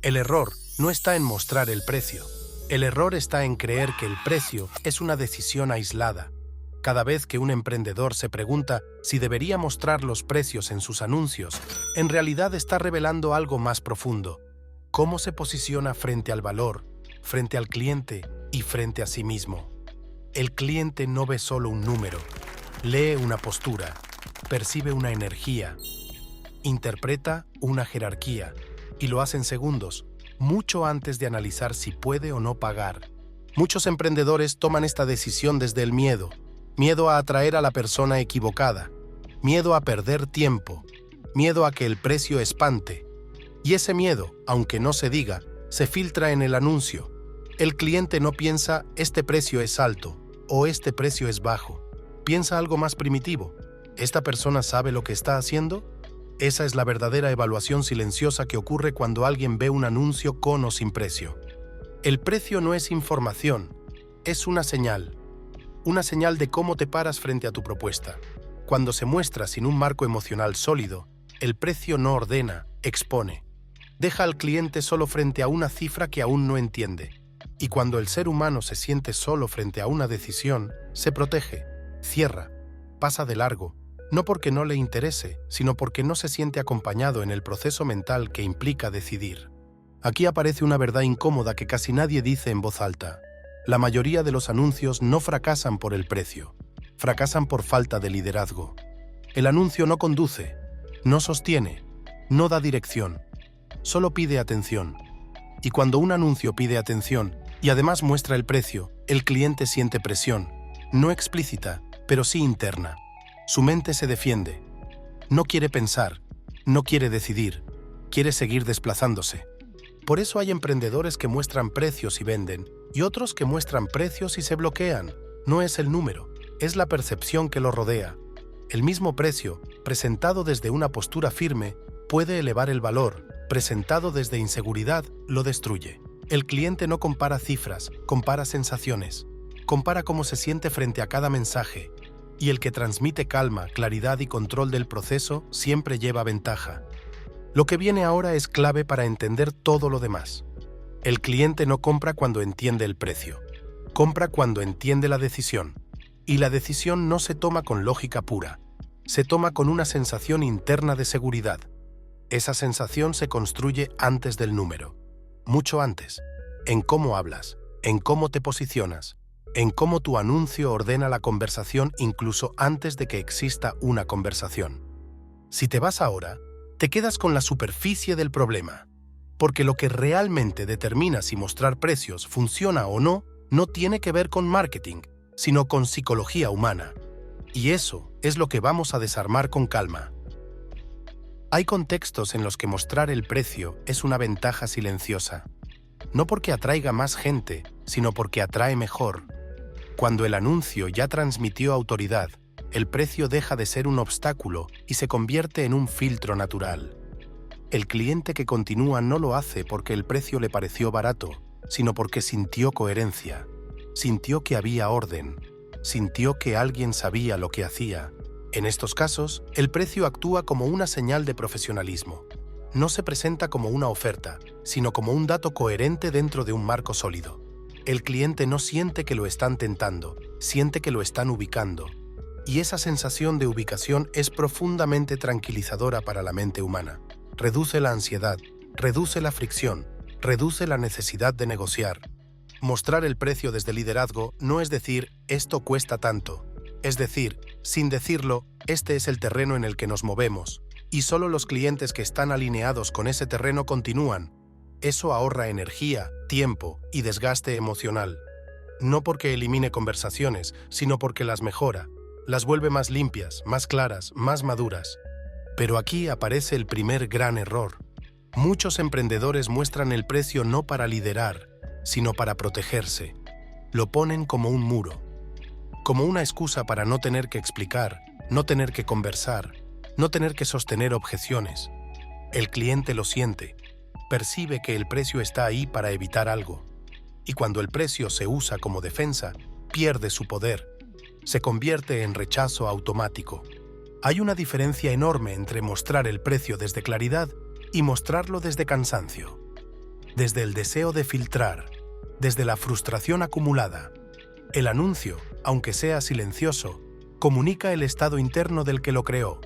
El error no está en mostrar el precio. El error está en creer que el precio es una decisión aislada. Cada vez que un emprendedor se pregunta si debería mostrar los precios en sus anuncios, en realidad está revelando algo más profundo. Cómo se posiciona frente al valor, frente al cliente y frente a sí mismo. El cliente no ve solo un número, lee una postura, percibe una energía, interpreta una jerarquía y lo hace en segundos, mucho antes de analizar si puede o no pagar. Muchos emprendedores toman esta decisión desde el miedo. Miedo a atraer a la persona equivocada, miedo a perder tiempo, miedo a que el precio espante. Y ese miedo, aunque no se diga, se filtra en el anuncio. El cliente no piensa este precio es alto o este precio es bajo. Piensa algo más primitivo. ¿Esta persona sabe lo que está haciendo? Esa es la verdadera evaluación silenciosa que ocurre cuando alguien ve un anuncio con o sin precio. El precio no es información, es una señal. Una señal de cómo te paras frente a tu propuesta. Cuando se muestra sin un marco emocional sólido, el precio no ordena, expone. Deja al cliente solo frente a una cifra que aún no entiende. Y cuando el ser humano se siente solo frente a una decisión, se protege, cierra, pasa de largo, no porque no le interese, sino porque no se siente acompañado en el proceso mental que implica decidir. Aquí aparece una verdad incómoda que casi nadie dice en voz alta. La mayoría de los anuncios no fracasan por el precio, fracasan por falta de liderazgo. El anuncio no conduce, no sostiene, no da dirección, solo pide atención. Y cuando un anuncio pide atención y además muestra el precio, el cliente siente presión, no explícita, pero sí interna. Su mente se defiende. No quiere pensar, no quiere decidir, quiere seguir desplazándose. Por eso hay emprendedores que muestran precios y venden, y otros que muestran precios y se bloquean. No es el número, es la percepción que lo rodea. El mismo precio, presentado desde una postura firme, puede elevar el valor, presentado desde inseguridad, lo destruye. El cliente no compara cifras, compara sensaciones. Compara cómo se siente frente a cada mensaje. Y el que transmite calma, claridad y control del proceso siempre lleva ventaja. Lo que viene ahora es clave para entender todo lo demás. El cliente no compra cuando entiende el precio. Compra cuando entiende la decisión. Y la decisión no se toma con lógica pura. Se toma con una sensación interna de seguridad. Esa sensación se construye antes del número. Mucho antes. En cómo hablas, en cómo te posicionas, en cómo tu anuncio ordena la conversación incluso antes de que exista una conversación. Si te vas ahora, te quedas con la superficie del problema, porque lo que realmente determina si mostrar precios funciona o no, no tiene que ver con marketing, sino con psicología humana. Y eso es lo que vamos a desarmar con calma. Hay contextos en los que mostrar el precio es una ventaja silenciosa, no porque atraiga más gente, sino porque atrae mejor. Cuando el anuncio ya transmitió autoridad, el precio deja de ser un obstáculo y se convierte en un filtro natural. El cliente que continúa no lo hace porque el precio le pareció barato, sino porque sintió coherencia, sintió que había orden, sintió que alguien sabía lo que hacía. En estos casos, el precio actúa como una señal de profesionalismo. No se presenta como una oferta, sino como un dato coherente dentro de un marco sólido. El cliente no siente que lo están tentando, siente que lo están ubicando. Y esa sensación de ubicación es profundamente tranquilizadora para la mente humana. Reduce la ansiedad, reduce la fricción, reduce la necesidad de negociar. Mostrar el precio desde liderazgo no es decir, esto cuesta tanto. Es decir, sin decirlo, este es el terreno en el que nos movemos, y solo los clientes que están alineados con ese terreno continúan. Eso ahorra energía, tiempo y desgaste emocional. No porque elimine conversaciones, sino porque las mejora, las vuelve más limpias, más claras, más maduras. Pero aquí aparece el primer gran error. Muchos emprendedores muestran el precio no para liderar, sino para protegerse. Lo ponen como un muro, como una excusa para no tener que explicar, no tener que conversar, no tener que sostener objeciones. El cliente lo siente, percibe que el precio está ahí para evitar algo. Y cuando el precio se usa como defensa, pierde su poder. Se convierte en rechazo automático. Hay una diferencia enorme entre mostrar el precio desde claridad y mostrarlo desde cansancio. desde el deseo de filtrar, desde la frustración acumulada. El anuncio, aunque sea silencioso, comunica el estado interno del que lo creó,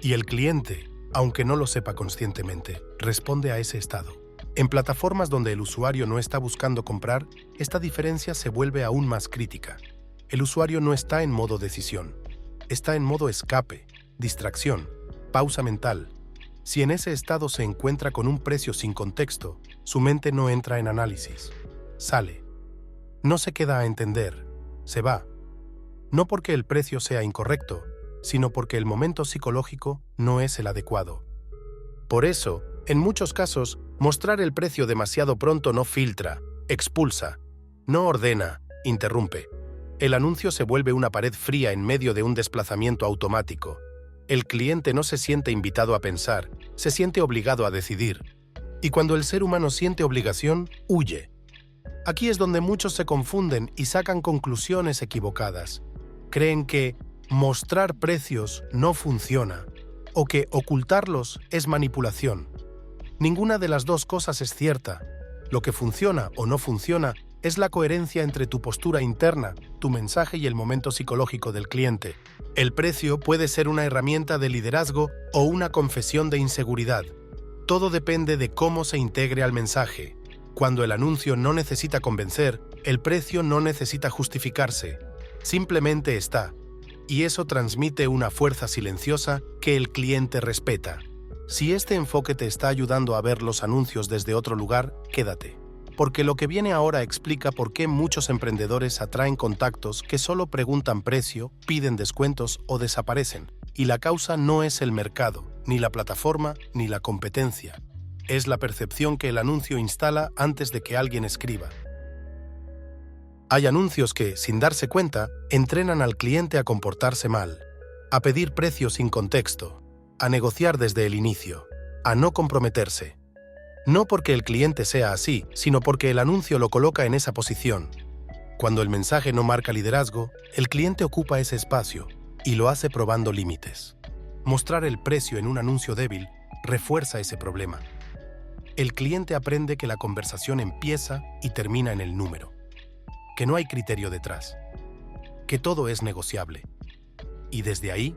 y el cliente, aunque no lo sepa conscientemente, responde a ese estado. En plataformas donde el usuario no está buscando comprar, esta diferencia se vuelve aún más crítica. El usuario no está en modo decisión, está en modo escape, distracción, pausa mental. Si en ese estado se encuentra con un precio sin contexto, su mente no entra en análisis. Sale. No se queda a entender. Se va. No porque el precio sea incorrecto, sino porque el momento psicológico no es el adecuado. Por eso, en muchos casos, mostrar el precio demasiado pronto no filtra, expulsa, no ordena, interrumpe. El anuncio se vuelve una pared fría en medio de un desplazamiento automático. El cliente no se siente invitado a pensar, se siente obligado a decidir. Y cuando el ser humano siente obligación, huye. Aquí es donde muchos se confunden y sacan conclusiones equivocadas. Creen que mostrar precios no funciona o que ocultarlos es manipulación. Ninguna de las dos cosas es cierta. Lo que funciona o no funciona es la coherencia entre tu postura interna, tu mensaje y el momento psicológico del cliente. El precio puede ser una herramienta de liderazgo o una confesión de inseguridad. Todo depende de cómo se integre al mensaje. Cuando el anuncio no necesita convencer, el precio no necesita justificarse. Simplemente está. Y eso transmite una fuerza silenciosa que el cliente respeta. Si este enfoque te está ayudando a ver los anuncios desde otro lugar, quédate. Porque lo que viene ahora explica por qué muchos emprendedores atraen contactos que solo preguntan precio, piden descuentos o desaparecen. Y la causa no es el mercado, ni la plataforma, ni la competencia. Es la percepción que el anuncio instala antes de que alguien escriba. Hay anuncios que, sin darse cuenta, entrenan al cliente a comportarse mal, a pedir precios sin contexto, a negociar desde el inicio, a no comprometerse. No porque el cliente sea así, sino porque el anuncio lo coloca en esa posición. Cuando el mensaje no marca liderazgo, el cliente ocupa ese espacio y lo hace probando límites. Mostrar el precio en un anuncio débil refuerza ese problema. El cliente aprende que la conversación empieza y termina en el número, que no hay criterio detrás, que todo es negociable. Y desde ahí,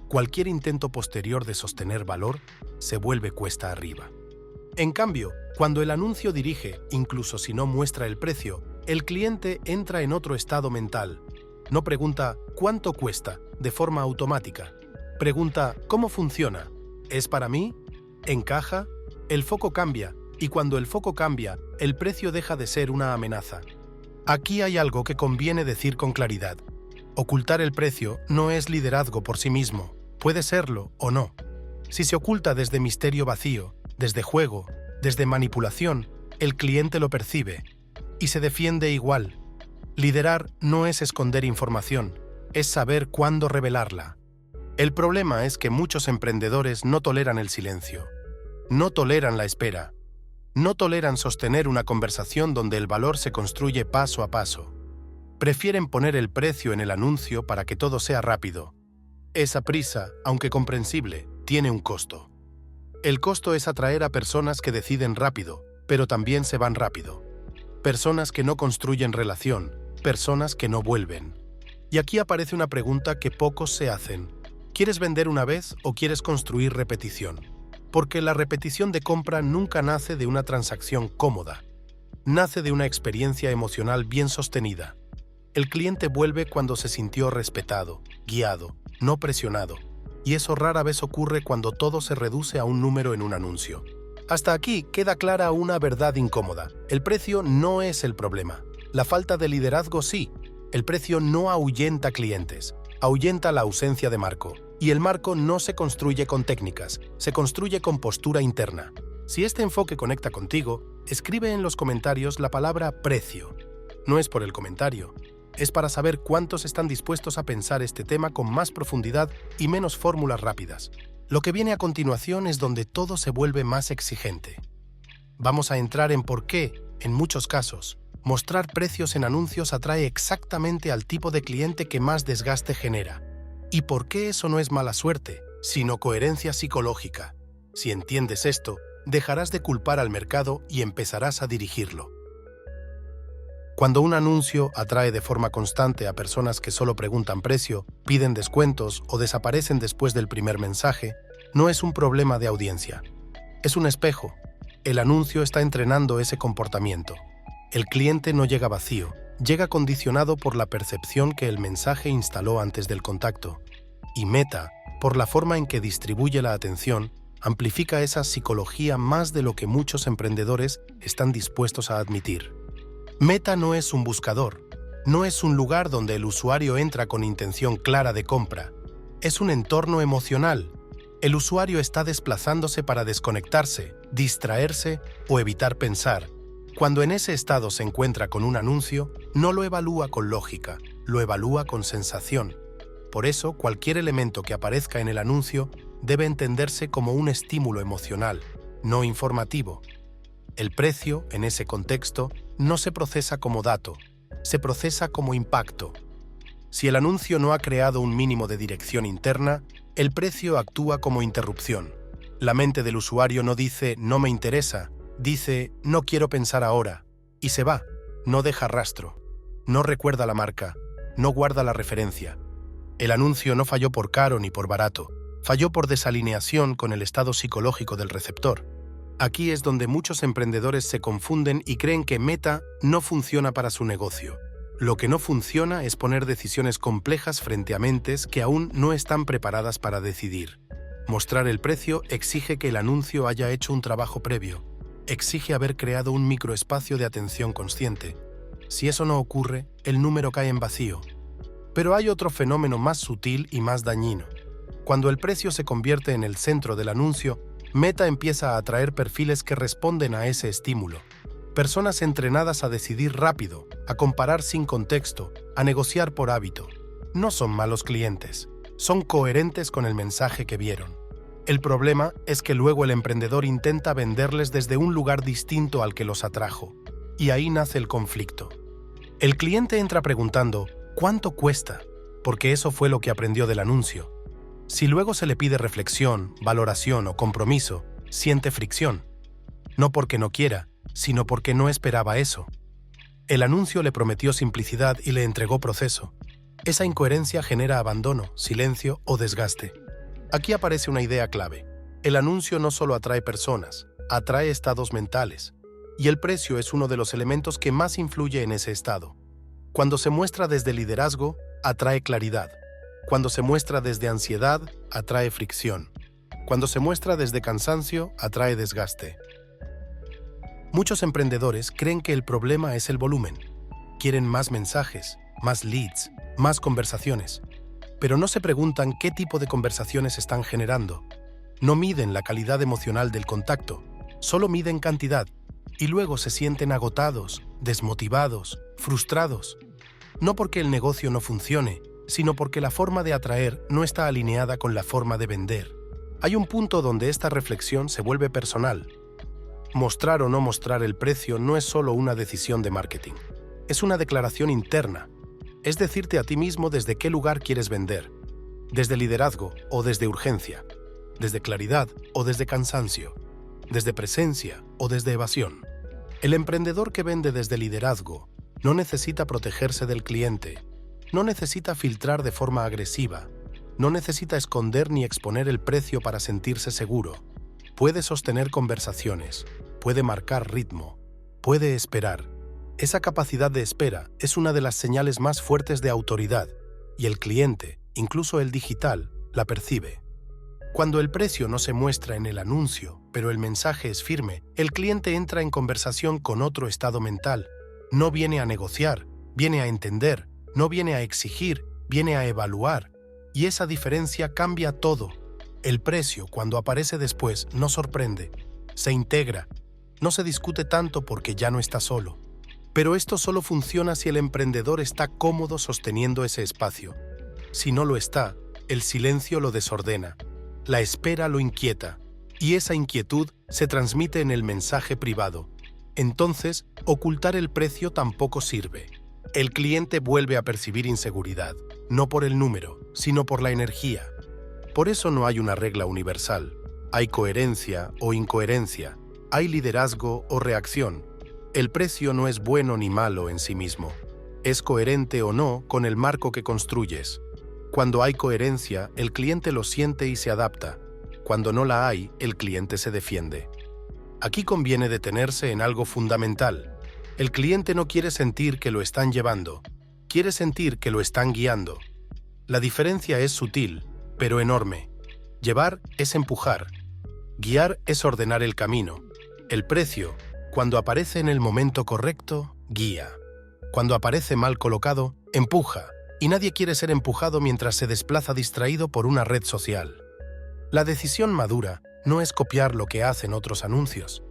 cualquier intento posterior de sostener valor se vuelve cuesta arriba. En cambio, cuando el anuncio dirige, incluso si no muestra el precio, el cliente entra en otro estado mental. No pregunta ¿cuánto cuesta? De forma automática. Pregunta ¿cómo funciona? ¿Es para mí? ¿Encaja? El foco cambia, y cuando el foco cambia, el precio deja de ser una amenaza. Aquí hay algo que conviene decir con claridad. Ocultar el precio no es liderazgo por sí mismo. Puede serlo o no. Si se oculta desde misterio vacío, desde juego, desde manipulación, el cliente lo percibe y se defiende igual. Liderar no es esconder información, es saber cuándo revelarla. El problema es que muchos emprendedores no toleran el silencio, no toleran la espera, no toleran sostener una conversación donde el valor se construye paso a paso. Prefieren poner el precio en el anuncio para que todo sea rápido. Esa prisa, aunque comprensible, tiene un costo. El costo es atraer a personas que deciden rápido, pero también se van rápido. Personas que no construyen relación, personas que no vuelven. Y aquí aparece una pregunta que pocos se hacen. ¿Quieres vender una vez o quieres construir repetición? Porque la repetición de compra nunca nace de una transacción cómoda. Nace de una experiencia emocional bien sostenida. El cliente vuelve cuando se sintió respetado, guiado, no presionado. Y eso rara vez ocurre cuando todo se reduce a un número en un anuncio. Hasta aquí queda clara una verdad incómoda. El precio no es el problema. La falta de liderazgo sí. El precio no ahuyenta clientes, ahuyenta la ausencia de marco. Y el marco no se construye con técnicas, se construye con postura interna. Si este enfoque conecta contigo, escribe en los comentarios la palabra precio. No es por el comentario, es para saber cuántos están dispuestos a pensar este tema con más profundidad y menos fórmulas rápidas. Lo que viene a continuación es donde todo se vuelve más exigente. Vamos a entrar en por qué, en muchos casos, mostrar precios en anuncios atrae exactamente al tipo de cliente que más desgaste genera. Y por qué eso no es mala suerte, sino coherencia psicológica. Si entiendes esto, dejarás de culpar al mercado y empezarás a dirigirlo. Cuando un anuncio atrae de forma constante a personas que solo preguntan precio, piden descuentos o desaparecen después del primer mensaje, no es un problema de audiencia. Es un espejo. El anuncio está entrenando ese comportamiento. El cliente no llega vacío, llega condicionado por la percepción que el mensaje instaló antes del contacto. Y Meta, por la forma en que distribuye la atención, amplifica esa psicología más de lo que muchos emprendedores están dispuestos a admitir. Meta no es un buscador, no es un lugar donde el usuario entra con intención clara de compra. Es un entorno emocional. El usuario está desplazándose para desconectarse, distraerse o evitar pensar. Cuando en ese estado se encuentra con un anuncio, no lo evalúa con lógica, lo evalúa con sensación. Por eso, cualquier elemento que aparezca en el anuncio debe entenderse como un estímulo emocional, no informativo. El precio, en ese contexto, no se procesa como dato, se procesa como impacto. Si el anuncio no ha creado un mínimo de dirección interna, el precio actúa como interrupción. La mente del usuario no dice «no me interesa», dice «no quiero pensar ahora» y se va, no deja rastro, no recuerda la marca, no guarda la referencia. El anuncio no falló por caro ni por barato, falló por desalineación con el estado psicológico del receptor. Aquí es donde muchos emprendedores se confunden y creen que Meta no funciona para su negocio. Lo que no funciona es poner decisiones complejas frente a mentes que aún no están preparadas para decidir. Mostrar el precio exige que el anuncio haya hecho un trabajo previo, exige haber creado un microespacio de atención consciente. Si eso no ocurre, el número cae en vacío. Pero hay otro fenómeno más sutil y más dañino. Cuando el precio se convierte en el centro del anuncio, Meta empieza a atraer perfiles que responden a ese estímulo. Personas entrenadas a decidir rápido, a comparar sin contexto, a negociar por hábito. No son malos clientes, son coherentes con el mensaje que vieron. El problema es que luego el emprendedor intenta venderles desde un lugar distinto al que los atrajo. Y ahí nace el conflicto. El cliente entra preguntando ¿cuánto cuesta? Porque eso fue lo que aprendió del anuncio. Si luego se le pide reflexión, valoración o compromiso, siente fricción. No porque no quiera, sino porque no esperaba eso. El anuncio le prometió simplicidad y le entregó proceso. Esa incoherencia genera abandono, silencio o desgaste. Aquí aparece una idea clave. El anuncio no solo atrae personas, atrae estados mentales. Y el precio es uno de los elementos que más influye en ese estado. Cuando se muestra desde liderazgo, atrae claridad. Cuando se muestra desde ansiedad, atrae fricción. Cuando se muestra desde cansancio, atrae desgaste. Muchos emprendedores creen que el problema es el volumen. Quieren más mensajes, más leads, más conversaciones. Pero no se preguntan qué tipo de conversaciones están generando. No miden la calidad emocional del contacto, solo miden cantidad. Y luego se sienten agotados, desmotivados, frustrados. No porque el negocio no funcione, sino porque la forma de atraer no está alineada con la forma de vender. Hay un punto donde esta reflexión se vuelve personal. Mostrar o no mostrar el precio no es solo una decisión de marketing. Es una declaración interna. Es decirte a ti mismo desde qué lugar quieres vender. Desde liderazgo o desde urgencia. Desde claridad o desde cansancio. Desde presencia o desde evasión. El emprendedor que vende desde liderazgo no necesita protegerse del cliente. No necesita filtrar de forma agresiva, no necesita esconder ni exponer el precio para sentirse seguro. Puede sostener conversaciones, puede marcar ritmo, puede esperar. Esa capacidad de espera es una de las señales más fuertes de autoridad, y el cliente, incluso el digital, la percibe. Cuando el precio no se muestra en el anuncio, pero el mensaje es firme, el cliente entra en conversación con otro estado mental. No viene a negociar, viene a entender. No viene a exigir, viene a evaluar. Y esa diferencia cambia todo. El precio, cuando aparece después, no sorprende. Se integra. No se discute tanto porque ya no está solo. Pero esto solo funciona si el emprendedor está cómodo sosteniendo ese espacio. Si no lo está, el silencio lo desordena. La espera lo inquieta. Y esa inquietud se transmite en el mensaje privado. Entonces, ocultar el precio tampoco sirve. El cliente vuelve a percibir inseguridad, no por el número, sino por la energía. Por eso no hay una regla universal. Hay coherencia o incoherencia, hay liderazgo o reacción. El precio no es bueno ni malo en sí mismo. Es coherente o no con el marco que construyes. Cuando hay coherencia, el cliente lo siente y se adapta. Cuando no la hay, el cliente se defiende. Aquí conviene detenerse en algo fundamental. El cliente no quiere sentir que lo están llevando, quiere sentir que lo están guiando. La diferencia es sutil, pero enorme. Llevar es empujar. Guiar es ordenar el camino. El precio, cuando aparece en el momento correcto, guía. Cuando aparece mal colocado, empuja. Y nadie quiere ser empujado mientras se desplaza distraído por una red social. La decisión madura no es copiar lo que hacen otros anuncios.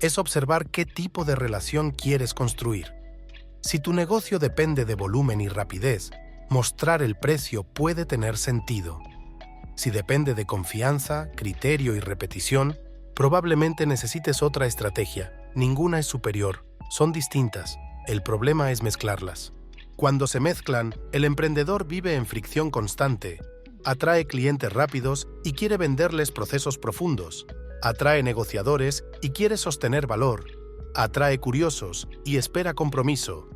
Es observar qué tipo de relación quieres construir. Si tu negocio depende de volumen y rapidez, mostrar el precio puede tener sentido. Si depende de confianza, criterio y repetición, probablemente necesites otra estrategia. Ninguna es superior, son distintas. El problema es mezclarlas. Cuando se mezclan, el emprendedor vive en fricción constante. Atrae clientes rápidos y quiere venderles procesos profundos. Atrae negociadores y quiere sostener valor. Atrae curiosos y espera compromiso.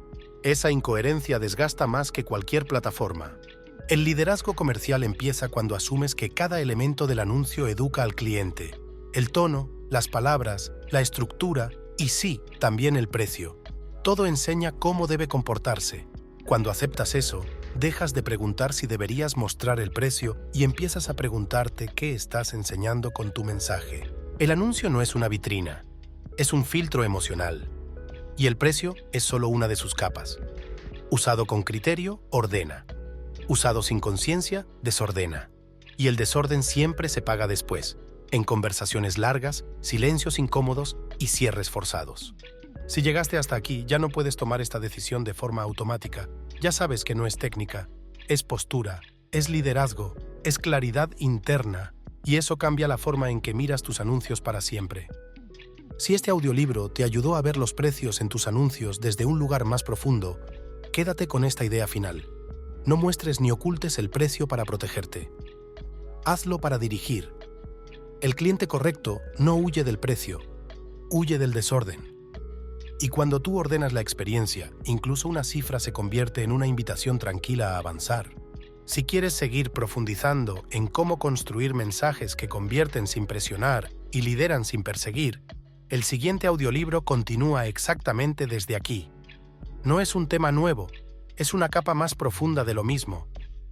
Esa incoherencia desgasta más que cualquier plataforma. El liderazgo comercial empieza cuando asumes que cada elemento del anuncio educa al cliente. El tono, las palabras, la estructura y sí, también el precio. Todo enseña cómo debe comportarse. Cuando aceptas eso, dejas de preguntar si deberías mostrar el precio y empiezas a preguntarte qué estás enseñando con tu mensaje. El anuncio no es una vitrina, es un filtro emocional. Y el precio es solo una de sus capas. Usado con criterio, ordena. Usado sin conciencia, desordena. Y el desorden siempre se paga después, en conversaciones largas, silencios incómodos y cierres forzados. Si llegaste hasta aquí, ya no puedes tomar esta decisión de forma automática. Ya sabes que no es técnica, es postura, es liderazgo, es claridad interna, y eso cambia la forma en que miras tus anuncios para siempre. Si este audiolibro te ayudó a ver los precios en tus anuncios desde un lugar más profundo, quédate con esta idea final. No muestres ni ocultes el precio para protegerte. Hazlo para dirigir. El cliente correcto no huye del precio, huye del desorden. Y cuando tú ordenas la experiencia, incluso una cifra se convierte en una invitación tranquila a avanzar. Si quieres seguir profundizando en cómo construir mensajes que convierten sin presionar y lideran sin perseguir, el siguiente audiolibro continúa exactamente desde aquí. No es un tema nuevo, es una capa más profunda de lo mismo.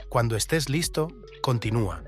Cuando estés listo, continúa.